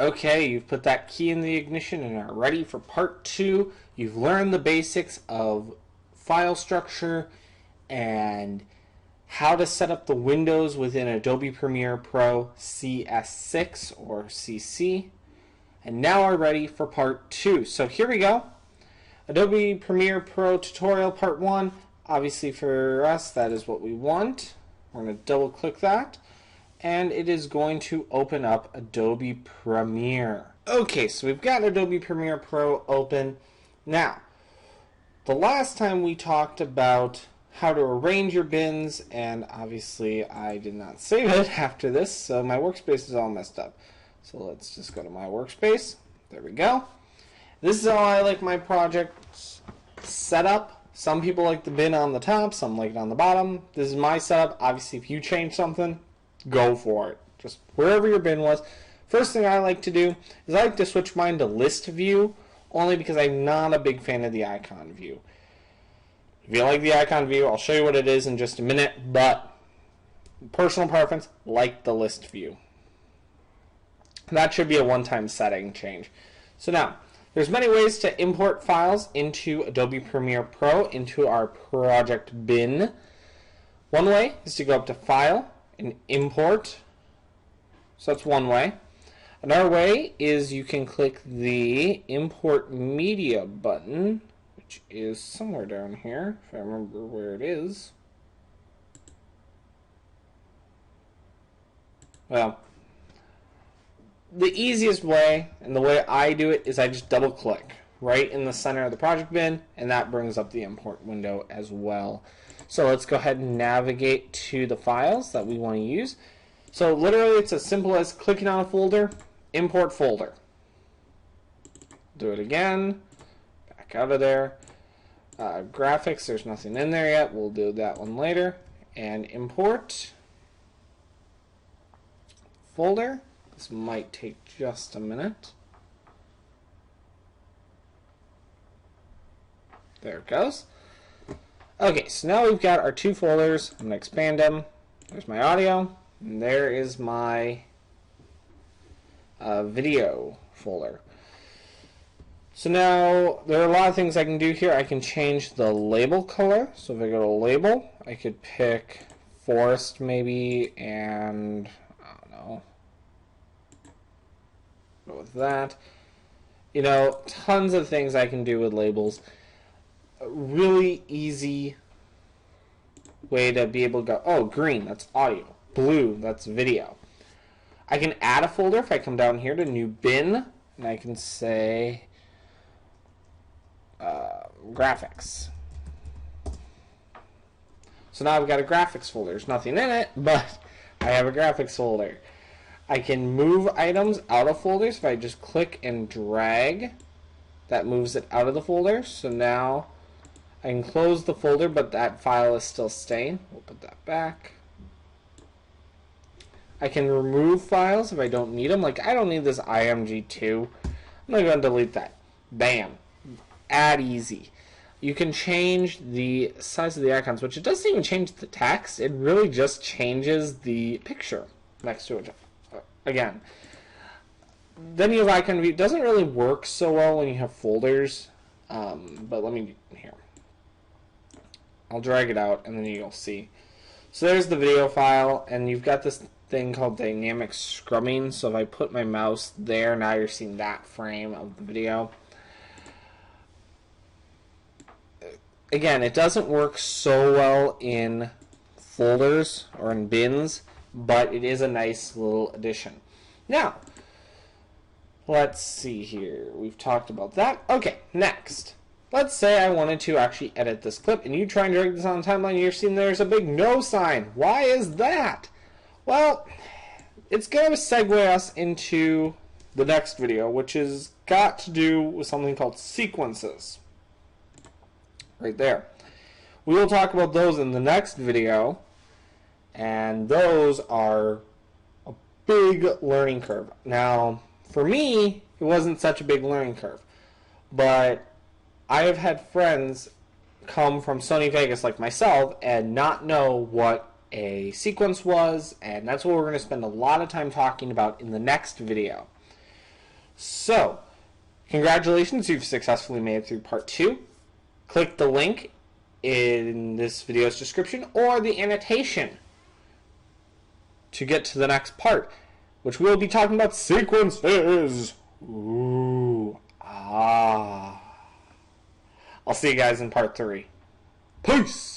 Okay, you've put that key in the ignition and are ready for part 2. You've learned the basics of file structure and how to set up the windows within Adobe Premiere Pro CS6 or CC. And now are ready for part 2. So here we go. Adobe Premiere Pro tutorial part 1. Obviously for us that is what we want. We're going to double click that. And it is going to open up Adobe Premiere. Okay, so we've got Adobe Premiere Pro open. Now, the last time we talked about how to arrange your bins, and obviously I did not save it after this, so my workspace is all messed up. So let's just go to my workspace. There we go. This is how I like my projects set up. Some people like the bin on the top, some like it on the bottom. This is my setup. Obviously, if you change something, go for it. Just wherever your bin was. First thing I like to do is I like to switch mine to list view, only because I'm not a big fan of the icon view. If you like the icon view, I'll show you what it is in just a minute, but personal preference, like the list view. That should be a one-time setting change. So now, there's many ways to import files into Adobe Premiere Pro into our project bin. One way is to go up to File and Import. So that's one way. Another way is you can click the Import Media button, which is somewhere down here, if I remember where it is. Well, the easiest way, and the way I do it, is I just double click right in the center of the project bin, and that brings up the import window as well. So let's go ahead and navigate to the files that we want to use. So literally it's as simple as clicking on a folder, import folder. Do it again, back out of there. Graphics, there's nothing in there yet, we'll do that one later. And import folder. This might take just a minute. There it goes. Okay, so now we've got our two folders. I'm going to expand them. There's my audio, and there is my video folder. So now there are a lot of things I can do here. I can change the label color. So if I go to label, I could pick forest maybe, and I don't know, go with that. You know, tons of things I can do with labels. A really easy way to be able to go, oh, green, that's audio. Blue, that's video. I can add a folder if I come down here to new bin, and I can say graphics. So now I've got a graphics folder. There's nothing in it, but I have a graphics folder. I can move items out of folders. If I just click and drag, that moves it out of the folder. So now I can close the folder, but that file is still staying. We'll put that back. I can remove files if I don't need them. Like, I don't need this IMG2. I'm going to delete that. Bam. Add easy. You can change the size of the icons, which it doesn't even change the text. It really just changes the picture next to it. Again, then you have icon view. It doesn't really work so well when you have folders, but let me, here. I'll drag it out and then you'll see. So there's the video file, and you've got this thing called dynamic scrubbing. So if I put my mouse there, now you're seeing that frame of the video. Again, it doesn't work so well in folders or in bins, but it is a nice little addition. Now, let's see here. We've talked about that. Okay, next. Let's say I wanted to actually edit this clip, and you try and drag this on the timeline, and you're seeing there's a big no sign. Why is that? Well, it's going to segue us into the next video, which has got to do with something called sequences. Right there. We will talk about those in the next video, and those are a big learning curve. Now, for me, it wasn't such a big learning curve, but I have had friends come from Sony Vegas like myself and not know what a sequence was, and that's what we're going to spend a lot of time talking about in the next video. So, congratulations, you've successfully made it through part 2. Click the link in this video's description or the annotation to get to the next part, which we'll be talking about sequences. Ooh, ah. I'll see you guys in part 3. Peace!